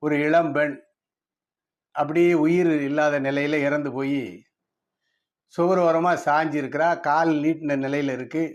ஒரு இளம் பெண் அப்படியே உயிர் இல்லாத நிலையில இறந்து போய் சுவர் ஓரமா சாஞ்சி இருக்கிறா. கால் நீட்டின நிலையில இருக்கு.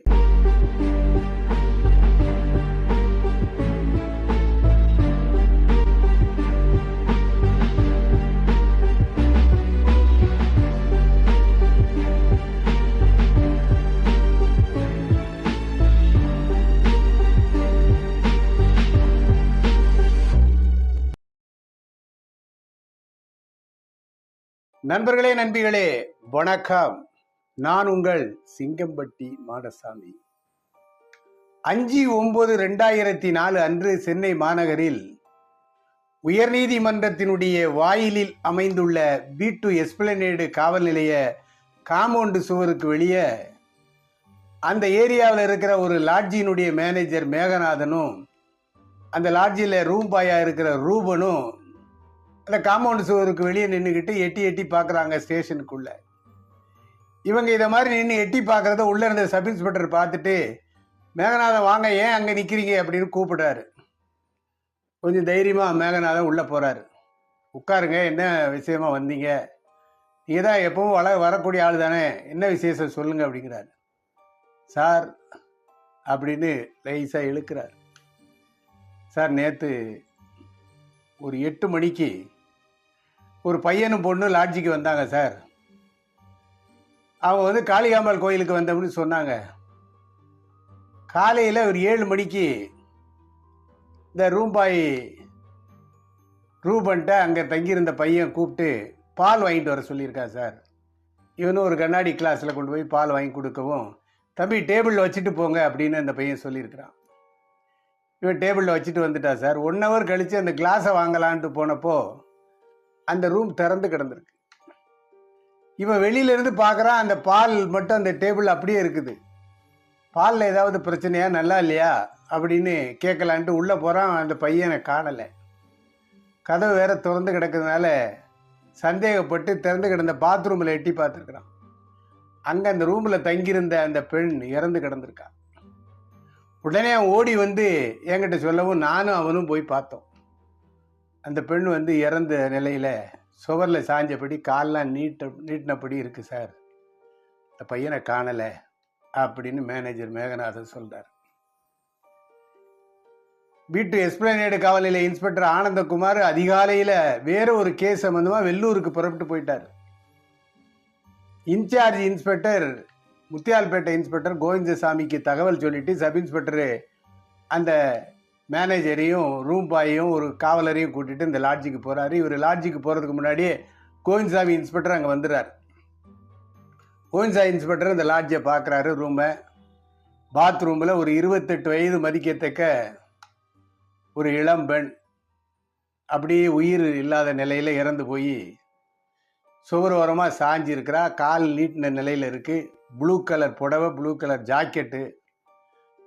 நண்பர்களே, நண்பிகளே, வணக்கம். நான் உங்கள் சிங்கம்பட்டி மாடசாமி. 5/9/2004 அன்று சென்னை மாநகரில் உயர்நீதிமன்றத்தினுடைய வாயிலில் அமைந்துள்ள B2 எஸ்பிளனேடு காவல் நிலைய காம்பவுண்டு சுவருக்கு வெளியே அந்த ஏரியாவில் இருக்கிற ஒரு லாட்ஜினுடைய மேனேஜர் மேகநாதனும் அந்த லாட்ஜில் ரூம் பாயா இருக்கிற ரூபனும் அந்த காம்பவுண்டு சுவருக்கு வெளியே நின்றுக்கிட்டு எட்டி எட்டி பார்க்குறாங்க ஸ்டேஷனுக்குள்ள. இவங்க இதை மாதிரி நின்று எட்டி பார்க்குறத உள்ளே இருந்த சப் இன்ஸ்பெக்டர் பார்த்துட்டு, மேகநாதன் வாங்க, ஏன் அங்கே நிற்கிறீங்க அப்படின்னு கூப்பிடுறாரு. கொஞ்சம் தைரியமாக மேகநாதன் உள்ளே போகிறாரு. உட்காருங்க, என்ன விஷயமா வந்தீங்க? நீங்கள் தான் எப்பவும் வரக்கூடிய ஆள் தானே, என்ன விசேஷம் சொல்லுங்க அப்படிங்கிறாரு. சார் அப்படின்னு லைஸாக இழுக்கிறார். சார், நேற்று ஒரு 8 மணிக்கு ஒரு பையனும் பொண்ணு லாட்ஜிக்கு வந்தாங்க சார். அவங்க வந்து காளிகாம்பாள் கோயிலுக்கு வந்தோம்னு சொன்னாங்க. காலையில் ஒரு 7 மணிக்கு இந்த ரூம்பாய் ரூபன்ட்ட அங்கே தங்கியிருந்த பையன் கூப்பிட்டு பால் வாங்கிட்டு வர சொல்லியிருக்கா சார். இவனும் ஒரு கண்ணாடி கிளாஸில் கொண்டு போய் பால் வாங்கி கொடுக்கவும், தம்பி டேபிளில் வச்சுட்டு போங்க அப்படின்னு அந்த பையன் சொல்லியிருக்கிறான். இவன் டேபிளில் வச்சுட்டு வந்துட்டா சார். 1 ஹவர் கழித்து அந்த கிளாஸை வாங்கலான்ட்டு போனப்போ அந்த ரூம் திறந்து கிடந்திருக்கு. இவன் வெளியிலேருந்து பார்க்குறான், அந்த பால் மட்டும் அந்த டேபிள் அப்படியே இருக்குது. பாலில் ஏதாவது பிரச்சனையா, நல்லா இல்லையா அப்படின்னு கேட்கலான்ட்டு உள்ளே போகிறான். அந்த பையனை காணலை. கதவு வேற திறந்து கிடக்கிறதுனால சந்தேகப்பட்டு திறந்து கிடந்த பாத்ரூமில் எட்டி பார்த்துருக்குறான். அங்கே அந்த ரூமில் தங்கியிருந்த அந்த பெண் இறந்து கிடந்திருக்கா. உடனே அவன் ஓடி வந்து என்கிட்ட சொல்லவும் நானும் அவனும் போய் பார்த்தோம். அந்த பெண் வந்து இறந்த நிலையில் சுவரில் சாஞ்சபடி காலெலாம் நீட்டினபடி இருக்கு சார். இந்த பையனை காணலை அப்படின்னு மேனேஜர் மேகநாதன் சொல்கிறார். B2 எஸ்பிளனேடு காவல் நிலைய இன்ஸ்பெக்டர் ஆனந்தகுமார் அதிகாலையில் வேற ஒரு கேஸ் சம்பந்தமாக வெள்ளூருக்கு புறப்பட்டு போயிட்டார். இன்சார்ஜ் இன்ஸ்பெக்டர் முத்தியால்பேட்டை இன்ஸ்பெக்டர் கோவிந்தசாமிக்கு தகவல் சொல்லிட்டு சப் இன்ஸ்பெக்டரு அந்த மேனேஜரையும் ரூம் பாயையும் ஒரு காவலரையும் கூட்டிட்டு இந்த லாட்ஜிக்கு போகிறாரு. இவர் லாட்ஜிக்கு போகிறதுக்கு முன்னாடியே கோவிந்தசாமி இன்ஸ்பெக்டர் அங்கே வந்துடுறார். கோவிந்தசாமி இன்ஸ்பெக்டர் இந்த லாட்ஜை பார்க்குறாரு. ரூமை பாத்ரூமில் ஒரு 28 வயது மதிக்கத்தக்க ஒரு இளம் பெண் அப்படியே உயிர் இல்லாத நிலையில் இறந்து போய் சுவர் ஓரமாக சாஞ்சி இருக்கிறா. கால் நீட்டின நிலையில் இருக்குது. ப்ளூ கலர் புடவை, ப்ளூ கலர் ஜாக்கெட்டு,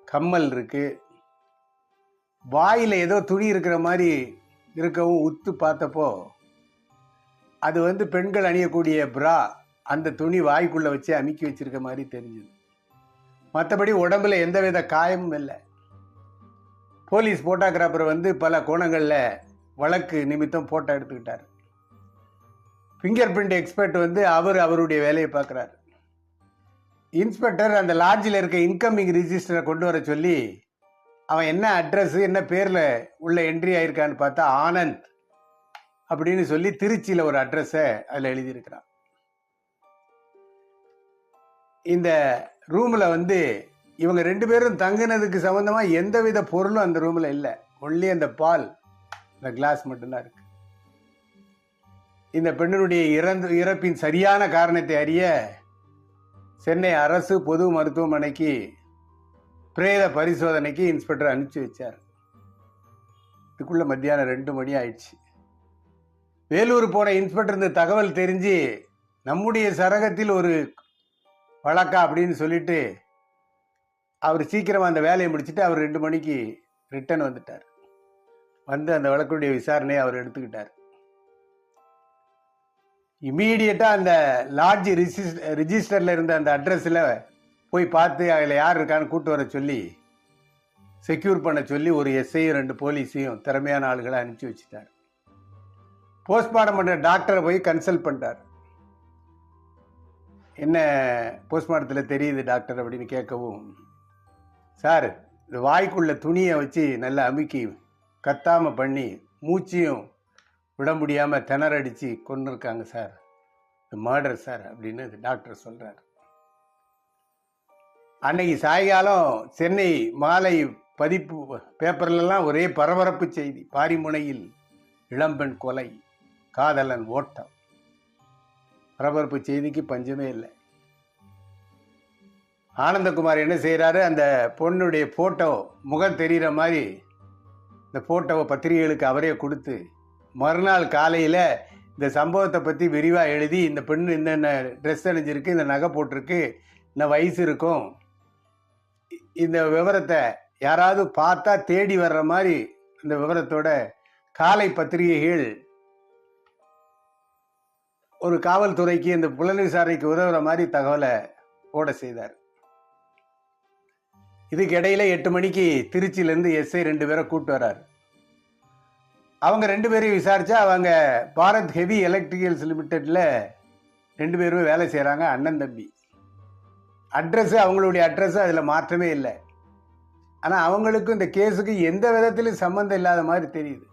கம்மல் இருக்குது. வாயில் ஏதோ துணி இருக்கிற மாதிரி இருக்கவும் உத்து பார்த்தப்போ அது வந்து பெண்கள் அணியக்கூடிய பிரா. அந்த துணி வாய்க்குள்ளே வச்சு அமுக்கி வச்சிருக்க மாதிரி தெரிஞ்சுது. மற்றபடி உடம்புல எந்தவித காயமும் இல்லை. போலீஸ் போட்டோகிராஃபர் வந்து பல கோணங்களில் வழக்கு நிமித்தம் போட்டோ எடுத்துக்கிட்டார். ஃபிங்கர் பிரிண்ட் எக்ஸ்பர்ட் வந்து அவருடைய வேலையை பார்க்குறாரு. இன்ஸ்பெக்டர் அந்த லாட்ஜில் இருக்க இன்கமிங் ரிஜிஸ்டரை கொண்டு வர சொல்லி அவன் என்ன அட்ரஸ் என்ன பேரில் உள்ள என்ட்ரி ஆயிருக்கான்னு பார்த்தா ஆனந்த் அப்படின்னு சொல்லி திருச்சியில் ஒரு அட்ரஸை அதில் எழுதியிருக்கிறான். இந்த ரூமில் வந்து இவங்க 2 பேரும் தங்கினதுக்கு சம்மந்தமாக எந்தவித பொருளும் அந்த ரூமில் இல்லை. ஒன்லி அந்த பால், இந்த கிளாஸ் மட்டும்தான் இருக்கு. இந்த பெண்ணினுடைய இறப்பின் சரியான காரணத்தை அறிய சென்னை அரசு பொது மருத்துவமனைக்கு பிரேத பரிசோதனைக்கு இன்ஸ்பெக்டர் அனுப்பிச்சு வச்சார். இதுக்குள்ள மத்தியானம் 2 மணி ஆயிடுச்சு. வேலூர் போன இன்ஸ்பெக்டர் இந்த தகவல் தெரிஞ்சு நம்முடைய சரகத்தில் ஒரு வழக்கா அப்படின்னு சொல்லிட்டு அவர் சீக்கிரமாக அந்த வேலையை முடிச்சுட்டு அவர் 2 மணிக்கு ரிட்டர்ன் வந்துட்டார். வந்து அந்த வழக்குடைய விசாரணையை அவர் எடுத்துக்கிட்டார். இமீடியட்டாக அந்த லாட்ஜ் ரிஜிஸ்டரில் இருந்த அந்த அட்ரஸில் போய் பார்த்து அதில் யார் இருக்கான்னு கூட்டு வர சொல்லி செக்யூர் பண்ண சொல்லி ஒரு எஸ்ஐயும் 2 போலீஸையும் திறமையான ஆளுகளை அனுப்பிச்சி வச்சுட்டார். போஸ்ட்மார்ட்டம் பண்ணுற டாக்டரை போய் கன்சல்ட் பண்ணுறார். என்ன போஸ்ட்மார்ட்டத்தில் தெரியுது டாக்டர் அப்படின்னு கேட்கவும், சார் இந்த வாய்க்குள்ள துணியை வச்சு நல்லா அமுக்கி கத்தாமல் பண்ணி மூச்சையும் விட முடியாமல் திணறடிச்சு கொண்டு இருக்காங்க சார், மர்டர் சார் அப்படின்னு டாக்டர் சொல்கிறார். அன்னைக்கு சாயங்காலம் சென்னை மாலை பதிப்பு பேப்பர்லாம் ஒரே பரபரப்பு செய்தி. பாரிமுனையில் இளம்பெண் கொலை, காதலன் ஓட்டம். பரபரப்பு செய்திக்கு பஞ்சமே இல்லை. ஆனந்தகுமார் என்ன செய்கிறாரு, அந்த பொண்ணுடைய ஃபோட்டோ முகம் தெரிகிற மாதிரி இந்த ஃபோட்டோவை பத்திரிகைகளுக்கு அவரே கொடுத்து மறுநாள் காலையில் இந்த சம்பவத்தை பற்றி விரிவாக எழுதி, இந்த பெண்ணு என்னென்ன ட்ரெஸ் அணிஞ்சிருக்கு, இந்த நகை போட்டிருக்கு, இந்த வயசு இருக்கும், இந்த விவரத்தை யாராவது பார்த்தா தேடி வர்ற மாதிரி இந்த விவரத்தோட காலை பத்திரிகைகள் ஒரு காவல்துறைக்கு இந்த புலன் விசாரணைக்கு உதவுற மாதிரி தகவலை போட செய்தார். இதுக்கு இடையில 8 மணிக்கு திருச்சியிலேருந்து எஸ்ஐ 2 பேரை கூப்பிட்டு வர்றாரு. அவங்க 2 பேரையும் விசாரிச்சா அவங்க பாரத் ஹெவி எலக்ட்ரிக்கல்ஸ் லிமிடெட்ல 2 பேருமே வேலை செய்கிறாங்க, அண்ணன் தம்பி. அட்ரஸ் அவங்களுடைய அட்ரஸ் அதில் மாற்றமே இல்லை. ஆனால் அவங்களுக்கும் இந்த கேஸுக்கு எந்த விதத்திலும் சம்மந்தம் இல்லாத மாதிரி தெரியுது.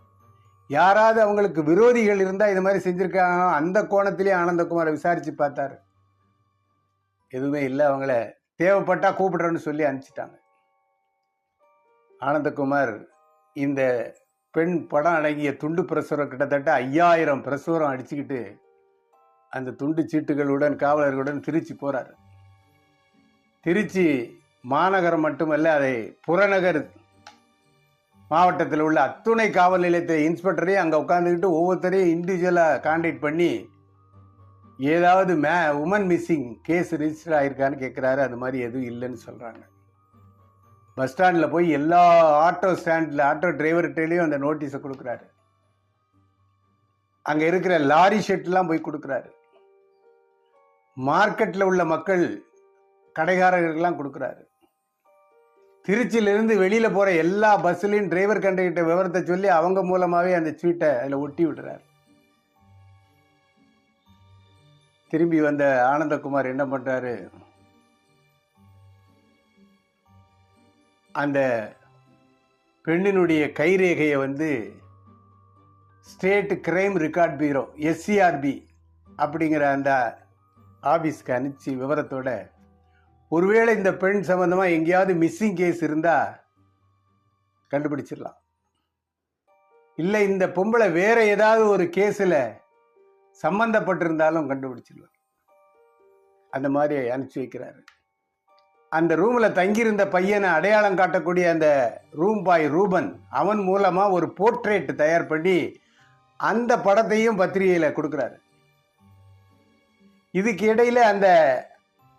யாராவது அவங்களுக்கு விரோதிகள் இருந்தால் இது மாதிரி செஞ்சுருக்காங்க, அந்த கோணத்திலே ஆனந்தகுமாரை விசாரித்து பார்த்தாரு. எதுவுமே இல்லை. அவங்கள தேவைப்பட்டா கூப்பிடுறோன்னு சொல்லி அனுப்பிச்சிட்டாங்க. ஆனந்தகுமார் இந்த பெண் படம் அடங்கிய துண்டு பிரசுரம் கிட்டத்தட்ட 5000 பிரசுரம் அடிச்சுக்கிட்டு அந்த துண்டு சீட்டுகளுடன் காவலர்களுடன் திருச்சி போகிறார். திருச்சி மாநகரம் மட்டுமல்ல, அதை புறநகர் மாவட்டத்தில் உள்ள அத்துணை காவல் நிலையத்தை இன்ஸ்பெக்டரையும் அங்கே உட்காந்துக்கிட்டு ஒவ்வொருத்தரையும் இண்டிவிஜுவலாக கான்டாக்ட் பண்ணி ஏதாவது உமன் மிஸ்ஸிங் கேஸ் ரிஜிஸ்டர் ஆகிருக்கான்னு கேட்குறாரு. அது மாதிரி எதுவும் இல்லைன்னு சொல்கிறாங்க. பஸ் ஸ்டாண்டில் போய் எல்லா ஆட்டோ ஸ்டாண்டில் ஆட்டோ டிரைவர்கிட்டையும் அந்த நோட்டீஸை கொடுக்குறாரு. அங்கே இருக்கிற லாரி ஷெட்லாம் போய் கொடுக்குறாரு. மார்க்கெட்டில் உள்ள மக்கள் கடைக்காரர்களுக்கெல்லாம் கொடுக்குறாரு. திருச்சியிலிருந்து வெளியில் போகிற எல்லா பஸ்ஸுலையும் டிரைவர் கண்டக்டர் விவரத்தை சொல்லி அவங்க மூலமாகவே அந்த சீட்டை அதில் ஒட்டி விடுறாரு. திரும்பி வந்த ஆனந்தகுமார் என்ன பண்ணுறாரு, அந்த பெண்ணினுடைய கைரேகையை state crime record bureau SCRB அப்படிங்கிற அந்த ஆஃபீஸ்க்கு அனுப்பிச்சு விவரத்தோட, ஒருவேளை இந்த பெண் சம்பந்தமாக எங்கேயாவது மிஸ்ஸிங் கேஸ் இருந்தால் கண்டுபிடிச்சிடலாம், இல்லை இந்த பொம்பளை வேற ஏதாவது ஒரு கேஸில் சம்பந்தப்பட்டிருந்தாலும் கண்டுபிடிச்சிடலாம். அந்த மாதிரி அனுப்பிச்சி வைக்கிறாரு. அந்த ரூமில் தங்கியிருந்த பையனை அடையாளம் காட்டக்கூடிய அந்த ரூம் பாய் ரூபன், அவன் மூலமாக ஒரு போர்ட்ரேட் தயார் பண்ணி அந்த படத்தையும் பத்திரிகையில் கொடுக்குறாரு. இதுக்கு இடையில் அந்த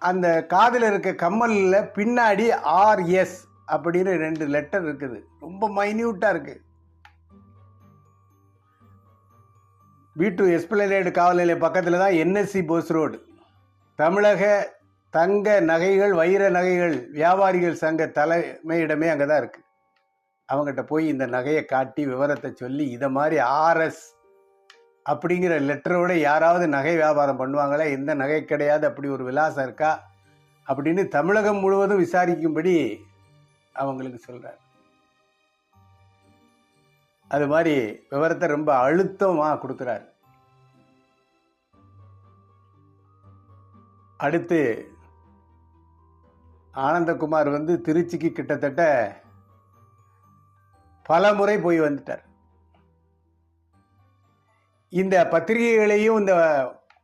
அந்த காதில் இருக்க கம்மலில் பின்னாடி RS அப்படின்னு 2 லெட்டர் இருக்குது. ரொம்ப மைன்யூட்டாக இருக்குது. B2 எஸ்பிளனேடு காவல் நிலையம் பக்கத்தில் தான் NSC போஸ் ரோடு. தமிழக தங்க நகைகள் வைர நகைகள் வியாபாரிகள் சங்க தலைமையிடமே அங்கே தான் இருக்குது. அவங்ககிட்ட போய் இந்த நகையை காட்டி விவரத்தை சொல்லி, இதை மாதிரி RS அப்படிங்கிற லெட்டரோட யாராவது நகை வியாபாரம் பண்ணுவாங்களா, எந்த நகை கிடையாது, அப்படி ஒரு விலாசம் இருக்கா அப்படின்னு தமிழகம் முழுவதும் விசாரிக்கும்படி அவங்களுக்கு சொல்கிறார். அது மாதிரி விவரத்தை ரொம்ப அழுத்தமாக கொடுக்குறாரு. அடுத்து ஆனந்தகுமார் திருச்சிக்கு கிட்டத்தட்ட பல முறை போய் வந்துட்டார். இந்த பத்திரிகைகளையும் இந்த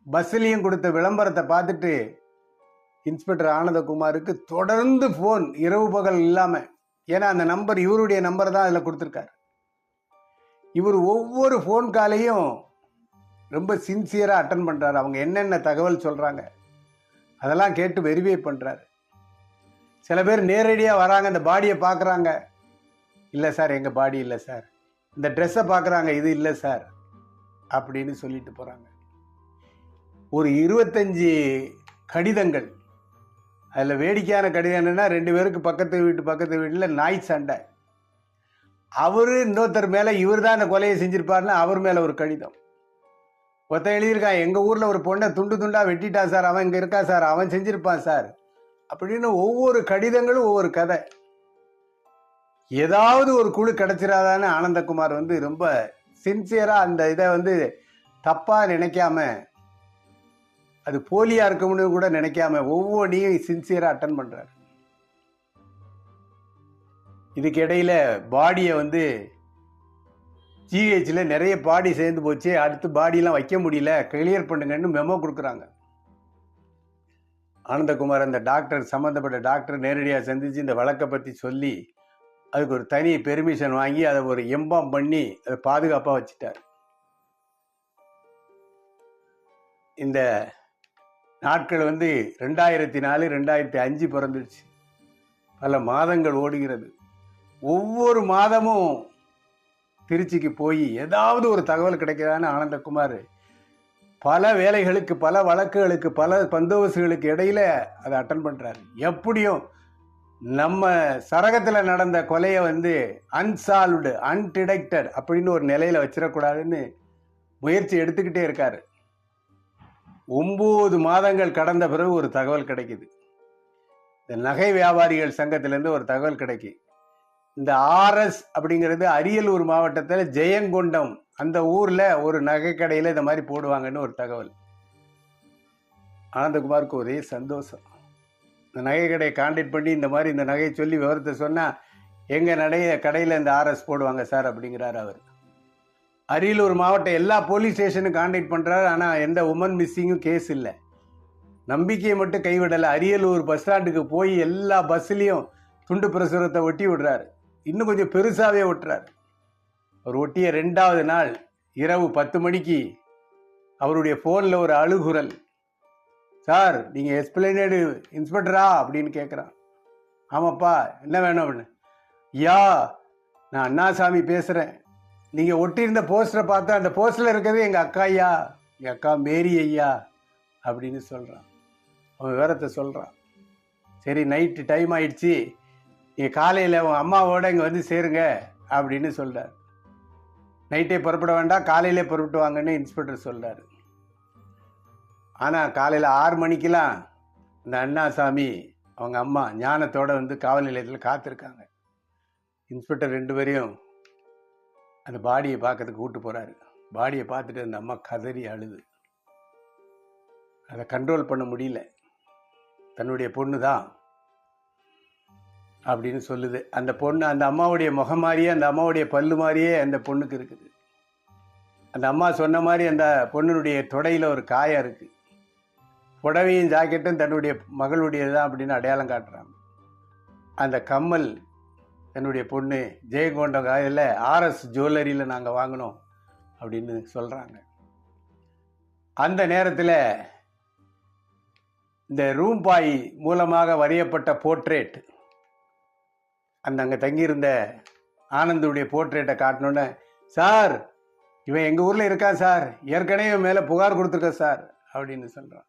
பஸ்லையும் கொடுத்த விளம்பரத்தை பார்த்துட்டு இன்ஸ்பெக்டர் ஆனந்தகுமாருக்கு தொடர்ந்து ஃபோன், இரவு பகல் இல்லாமல். ஏன்னா அந்த நம்பர் இவருடைய நம்பர் தான் அதில் கொடுத்துருக்காரு. இவர் ஒவ்வொரு ஃபோன் காலையும் ரொம்ப சின்சியராக அட்டன் பண்ணுறாரு. அவங்க என்னென்ன தகவல் சொல்கிறாங்க அதெல்லாம் கேட்டு வெரிஃபை பண்ணுறாரு. சில பேர் நேரடியாக வராங்க, இந்த பாடியை பார்க்குறாங்க, இல்லை சார் எங்கள் பாடி இல்லை சார், இந்த ட்ரெஸ்ஸை பார்க்குறாங்க, இது இல்லை சார் அப்படின்னு சொல்லிட்டு போகிறாங்க. ஒரு 25 கடிதங்கள். அதில் வேடிக்கையான கடிதம் என்னென்னா, 2 பேருக்கு பக்கத்து வீட்டில் நாய் சண்டை. அவர் இன்னொருத்தர் மேலே இவர் தான் அந்த கொலையை செஞ்சிருப்பாருன்னு அவர் மேலே ஒரு கடிதம். ஒருத்தன் எழுதியிருக்கான், எங்கள் ஊரில் ஒரு பொண்ணை துண்டு துண்டாக வெட்டிட்டான் சார், அவன் இங்கே இருக்கான் சார், அவன் செஞ்சிருப்பான் சார் அப்படின்னு ஒவ்வொரு கடிதங்களும் ஒவ்வொரு கதை. ஏதாவது ஒரு குழு கிடைச்சிடாதான்னு ஆனந்தகுமார் வந்து ரொம்ப சின்சியராக அந்த இதை வந்து தப்பாக நினைக்காம, அது போலியாக இருக்கும்னு கூட நினைக்காம ஒவ்வொன்றையும் சின்சியராக அட்டன் பண்ணுறாரு. இதுக்கு இடையில பாடியை வந்து ஜிஹெச்சில் நிறைய பாடி சேர்ந்து போச்சு, அடுத்து பாடியெல்லாம் வைக்க முடியல, கிளியர் பண்ணுங்கன்னு மெமோ கொடுக்குறாங்க. ஆனந்தகுமார் அந்த டாக்டர், சம்மந்தப்பட்ட டாக்டர் நேரடியாக சந்தித்து இந்த வழக்கை பற்றி சொல்லி அதுக்கு ஒரு தனி பெர்மிஷன் வாங்கி அதை ஒரு எம்பாம் பண்ணி அதை பாதுகாப்பாக வச்சுட்டார். இந்த நாட்கள் வந்து 2004 2005 பிறந்துடுச்சு. பல மாதங்கள் ஓடுகிறது. ஒவ்வொரு மாதமும் திருச்சிக்கு போய் ஏதாவது ஒரு தகவல் கிடைக்குதான்னு ஆனந்தகுமார் பல வேலைகளுக்கு, பல வழக்குகளுக்கு, பல பந்தோபஸ்துகளுக்கு இடையில அதை அட்டன் பண்ணுறாரு. எப்படியும் நம்ம சரகத்தில் நடந்த கொலையை வந்து அன்சால்வ்டு, அன்டிடெக்டட் அப்படின்னு ஒரு நிலையில் வச்சிடக்கூடாதுன்னு முயற்சி எடுத்துக்கிட்டே இருக்காரு. 9 மாதங்கள் கடந்த பிறகு ஒரு தகவல் கிடைக்குது. இந்த நகை வியாபாரிகள் சங்கத்திலேருந்து ஒரு தகவல் கிடைக்குது. இந்த ஆர்எஸ் அப்படிங்கிறது அரியலூர் மாவட்டத்தில் ஜெயங்கொண்டம் அந்த ஊரில் ஒரு நகை கடையில் இந்த மாதிரி போடுவாங்கன்னு ஒரு தகவல். ஆனந்தகுமாருக்கு ஒரே சந்தோஷம். இந்த நகை கடையை கான்டாக்ட் பண்ணி இந்த மாதிரி இந்த நகையை சொல்லி விவரத்தை சொன்னால் எங்கள் கடையில் இந்த ஆர்எஸ் போடுவாங்க சார் அப்படிங்கிறார் அவர். அரியலூர் மாவட்டம் எல்லா போலீஸ் ஸ்டேஷனும் கான்டாக்ட் பண்ணுறாரு. ஆனால் எந்த உமன் மிஸ்ஸிங்கும் கேஸ் இல்லை. நம்பிக்கையை மட்டும் கைவிடலை. அரியலூர் பஸ் ஸ்டாண்டுக்கு போய் எல்லா பஸ்லேயும் துண்டு பிரசுரத்தை ஒட்டி விடுறாரு. இன்னும் கொஞ்சம் பெருசாகவே ஒட்டுறாரு. அவர் ஒட்டிய 2வது நாள் இரவு 10 மணிக்கு அவருடைய ஃபோனில் ஒரு அழுகுரல். சார், நீங்கள் எஸ்பிளேனேடு இன்ஸ்பெக்டரா அப்படின்னு கேட்குறான். ஆமாப்பா, என்ன வேணும் அப்படின்னு. ஐயா, நான் அண்ணாசாமி பேசுகிறேன். நீங்கள் ஒட்டியிருந்த போஸ்டரை பார்த்தா அந்த போஸ்டரில் இருக்கிறது எங்கள் அக்கா ஐயா, எங்கள் அக்கா மேரி ஐயா அப்படின்னு சொல்கிறான். அவன் விவரத்தை சொல்கிறான். சரி, நைட்டு டைம் ஆயிடுச்சு, நீங்கள் காலையில் உன் அம்மாவோட இங்கே வந்து சேருங்க அப்படின்னு சொல்கிறார். நைட்டே புறப்பட வேண்டாம், காலையிலே புறப்பட்டு வாங்கன்னு இன்ஸ்பெக்டர் சொல்கிறார். ஆனால் காலையில் 6 மணிக்கெலாம் இந்த அண்ணாசாமி அவங்க அம்மா ஞானத்தோடு வந்து காவல் நிலையத்தில் காத்திருக்காங்க. இன்ஸ்பெக்டர் 2 பேரையும் அந்த பாடியை பார்க்கறதுக்கு கூப்பிட்டு போகிறாரு. பாடியை பார்த்துட்டு அந்த அம்மா கதறி அழுது. அதை கண்ட்ரோல் பண்ண முடியல. தன்னுடைய பொண்ணு தான் அப்படின்னு சொல்லுது. அந்த பொண்ணு அந்த அம்மாவுடைய முகம் மாதிரியே, அந்த அம்மாவுடைய பல்லு மாதிரியே அந்த பொண்ணுக்கு இருக்குது. அந்த அம்மா சொன்ன மாதிரி அந்த பொண்ணுடைய தொடையில் ஒரு காயம் இருக்குது. புடவையும் ஜாக்கெட்டும் தன்னுடைய மகளுடையது தான் அப்படின்னு அடையாளம் காட்டுறாங்க. அந்த கம்மல் தன்னுடைய பொண்ணு ஜெயங்கொண்டம் காயில் ஆர்எஸ் ஜுவல்லரியில் நாங்கள் வாங்கினோம் அப்படின்னு சொல்கிறாங்க. அந்த நேரத்தில் இந்த ரூம்பாய் மூலமாக வரையப்பட்ட போர்ட்ரேட், அந்த அங்கே தங்கியிருந்த ஆனந்துடைய போர்ட்ரேட்டை காட்டினோன்னே, சார் இவன் எங்கள் ஊரில் இருக்கான் சார், ஏற்கனவே மேலே புகார் கொடுத்துருக்க சார் அப்படின்னு சொல்கிறான்.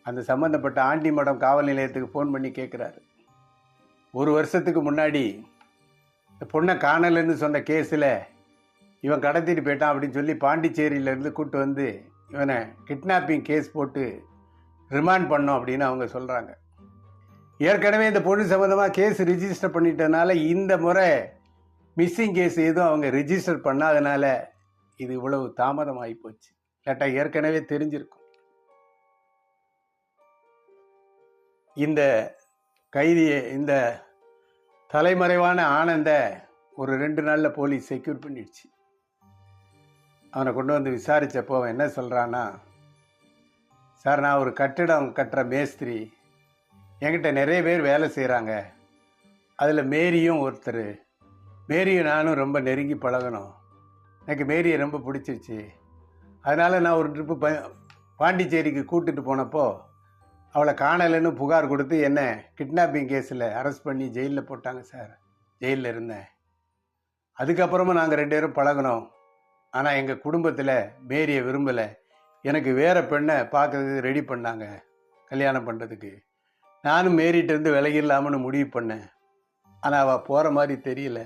அந்த சம்மந்தப்பட்ட ஆண்டிமடம் காவல் நிலையத்துக்கு ஃபோன் பண்ணி கேட்குறாரு. 1 வருஷத்துக்கு முன்னாடி இந்த பொண்ணை காணலைன்னு சொன்ன கேஸில் இவன் கடத்திட்டு போயிட்டான் அப்படின்னு சொல்லி பாண்டிச்சேரியிலேருந்து கூப்பிட்டு வந்து இவனை கிட்னாப்பிங் கேஸ் போட்டு ரிமாண்ட் பண்ணோம் அப்படின்னு அவங்க சொல்கிறாங்க. ஏற்கனவே இந்த பொண்ணு சம்மந்தமாக கேஸ் ரிஜிஸ்டர் பண்ணிட்டதுனால இந்த முறை மிஸ்ஸிங் கேஸ் எதுவும் அவங்க ரிஜிஸ்டர் பண்ணாதனால இது இவ்வளவு தாமதம் ஆகி போச்சு. இல்லாட்டா ஏற்கனவே தெரிஞ்சிருக்கும். இந்த கைதியை, இந்த தலைமறைவான ஆனந்த ஒரு 2 நாளில் போலீஸ் செக்யூர் பண்ணிடுச்சு. அவனை கொண்டு வந்து விசாரித்தப்போ அவன் என்ன சொல்கிறான்னா, சார் நான் ஒரு கட்டிடம் கட்டுற மேஸ்திரி, என்கிட்ட நிறைய பேர் வேலை செய்கிறாங்க, அதில் மேரியும் ஒருத்தர். மேரியும் நானும் ரொம்ப நெருங்கி பழகணும். எனக்கு மேரியை ரொம்ப பிடிச்சிருச்சு. அதனால் நான் ஒரு ட்ரிப்பு பாண்டிச்சேரிக்கு கூட்டிகிட்டு போனப்போ அவளை காணலைன்னு புகார் கொடுத்து என்னை கிட்னாப்பிங் கேஸில் அரெஸ்ட் பண்ணி ஜெயிலில் போட்டாங்க சார். ஜெயிலில் இருந்தேன். அதுக்கப்புறமா நாங்கள் 2 பேரும் பழகினோம். ஆனால் எங்கள் குடும்பத்தில் மேரியை விரும்பலை. எனக்கு வேறு பெண்ணை பார்க்கறதுக்கு ரெடி பண்ணாங்க கல்யாணம் பண்ணுறதுக்கு. நானும் மேரிட்டேருந்து விலகிடலாம்னு முடிவு பண்ணேன். ஆனால் அவள் போகிற மாதிரி தெரியல.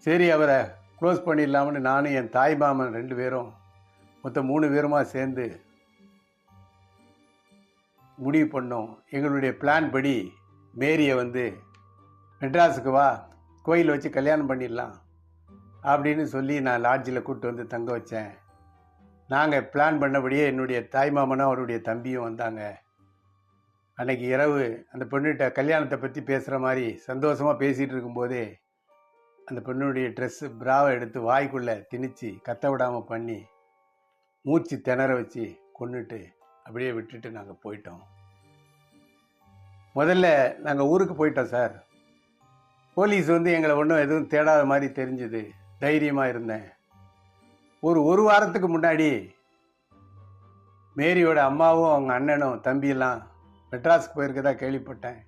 சரி, அவரை க்ளோஸ் பண்ணிடலாம்னு நானும் என் தாய் மாமன் 2 பேரும் மொத்தம் 3 பேருமா சேர்ந்து முடிவு பண்ணோம். எங்களுடைய பிளான் படி மேரியை வந்து மெட்ராஸுக்கு வா, கோயில் வச்சு கல்யாணம் பண்ணிடலாம் அப்படின்னு சொல்லி நான் லாட்ஜில் கூப்பிட்டு வந்து தங்க வச்சேன். நாங்கள் பிளான் பண்ணபடியே என்னுடைய தாய்மாமனும் அவருடைய தம்பியும் வந்தாங்க. அன்னைக்கு இரவு அந்த பெண்ணுகிட்ட கல்யாணத்தை பற்றி பேசுகிற மாதிரி சந்தோஷமாக பேசிகிட்டு இருக்கும்போதே அந்த பெண்ணுடைய ட்ரெஸ்ஸு பிராவை எடுத்து வாய்க்குள்ளே திணிச்சு கத்த விடாமல் பண்ணி மூச்சு திணற வச்சு கொன்னுட்டு அப்படியே விட்டுட்டு நாங்கள் போயிட்டோம். முதல்ல நாங்கள் ஊருக்கு போயிட்டோம் சார். போலீஸ் வந்து எங்களை ஒன்றும் எதுவும் தேடாத மாதிரி தெரிஞ்சுது. தைரியமாக இருந்தேன். ஒரு வாரத்துக்கு முன்னாடி மேரியோட அம்மாவும் அவங்க அண்ணனும் தம்பியெல்லாம் மெட்ராஸுக்கு போயிருக்கதா கேள்விப்பட்டேன்.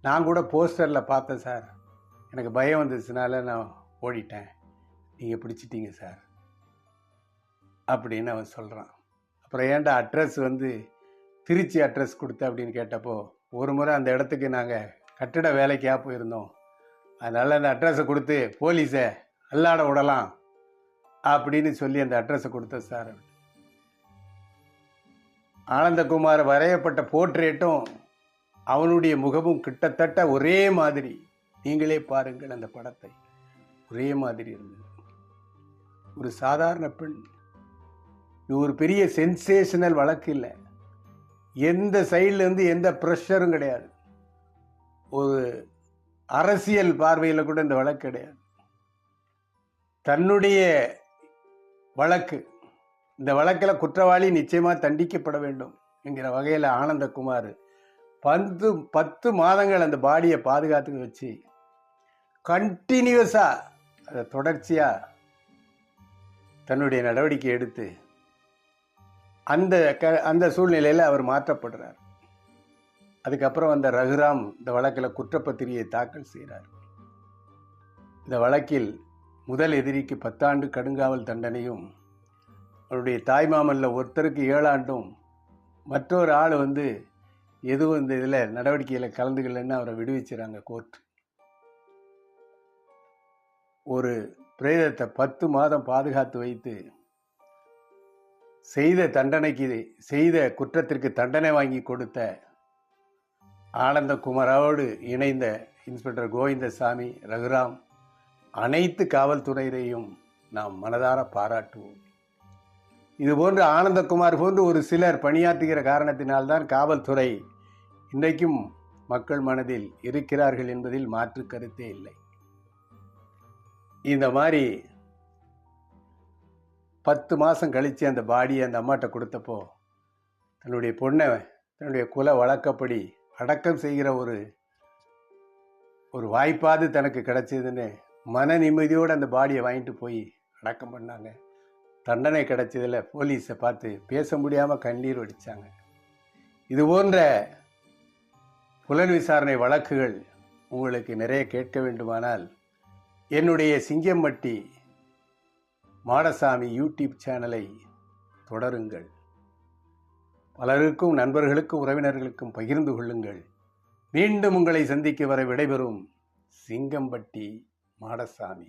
நான் கூட போஸ்டரில் பார்த்தேன் சார். எனக்கு பயம் வந்துச்சுனால நான் ஓடிட்டேன். நீங்கள் பிடிச்சிட்டீங்க சார் அப்படின்னு அவன் சொல்கிறான். அப்புறம் ஏன்டா அட்ரஸ் வந்து திருச்சி அட்ரஸ் கொடுத்த அப்படின்னு கேட்டப்போ, ஒரு முறை அந்த இடத்துக்கு நாங்கள் கட்டிட வேலைக்காக போயிருந்தோம், அதனால் அந்த அட்ரஸை கொடுத்து போலீஸை அல்லாட விடலாம் அப்படின்னு சொல்லி அந்த அட்ரஸை கொடுத்த சார். ஆனந்தகுமார் வரையப்பட்ட போர்ட்ரேட்டும் அவனுடைய முகமும் கிட்டத்தட்ட ஒரே மாதிரி. நீங்களே பாருங்கள் அந்த படத்தை, ஒரே மாதிரி இருந்தது. ஒரு சாதாரண பெண். இது ஒரு பெரிய சென்சேஷனல் வழக்கு இல்லை. எந்த சைட்லேருந்து எந்த ப்ரெஷரும் கிடையாது. ஒரு அரசியல் பார்வையில் கூட இந்த வழக்கு கிடையாது. தன்னுடைய வழக்கு, இந்த வழக்கில் குற்றவாளி நிச்சயமாக தண்டிக்கப்பட வேண்டும் என்கிற வகையில் ஆனந்தகுமார் 10 மாதங்கள் அந்த பாடியை பாதுகாத்து வச்சு கண்டினியூஸாக அதை தொடர்ச்சியாக தன்னுடைய நடவடிக்கை எடுத்து அந்த சூழ்நிலையில் அவர் மாற்றப்படுறார். அதுக்கப்புறம் வந்த ரகுராம் இந்த வழக்கில் குற்றப்பத்திரிகையை தாக்கல் செய்கிறார். இந்த வழக்கில் முதல் எதிரிக்கு 10 ஆண்டு கடுங்காவல் தண்டனையும், அவருடைய தாய்மாமனில் ஒருத்தருக்கு 7 ஆண்டும், மற்றொரு ஆள் வந்து எதுவும் இந்த இதில் நடவடிக்கையில் கலந்துக்கலன்னு அவரை விடுவிச்சுறாங்க கோர்ட். ஒரு பிரேதத்தை 10 மாதம் பாதுகாத்து வைத்து செய்த குற்றத்திற்கு தண்டனை வாங்கி கொடுத்த ஆனந்தகுமாரோடு இணைந்த இன்ஸ்பெக்டர் கோவிந்தசாமி, ரகுராம், அனைத்து காவல்துறையினையும் நாம் மனதார பாராட்டுவோம். இதுபோன்று ஆனந்தகுமார் போன்று ஒரு சிலர் பணியாற்றுகிற காரணத்தினால்தான் காவல்துறை இன்றைக்கும் மக்கள் மனதில் இருக்கிறார்கள் என்பதில் மாற்று கருத்தே இல்லை. இந்த மாதிரி 10 மாதம் கழித்து அந்த பாடியை அந்த அம்மாட்ட கொடுத்தப்போ, தன்னுடைய பொண்ணை தன்னுடைய குல வழக்கப்படி அடக்கம் செய்கிற ஒரு வாய்ப்பாது தனக்கு கிடைச்சதுன்னு மன நிம்மதியோடு அந்த பாடியை வாங்கிட்டு போய் அடக்கம் பண்ணாங்க. தண்டனை கிடைச்சதில் போலீஸை பார்த்து பேச முடியாமல் கண்ணீர் வடித்தாங்க. இது போன்ற புலன் விசாரணை வழக்குகள் உங்களுக்கு நிறைய கேட்க வேண்டுமானால் என்னுடைய சிங்கம்பட்டி மாடசாமி யூடியூப் சேனலை தொடருங்கள். பலருக்கும், நண்பர்களுக்கும், உறவினர்களுக்கும் பகிர்ந்து கொள்ளுங்கள். மீண்டும் உங்களை சந்திக்க வர விடைபெறும் சிங்கம்பட்டி மாடசாமி.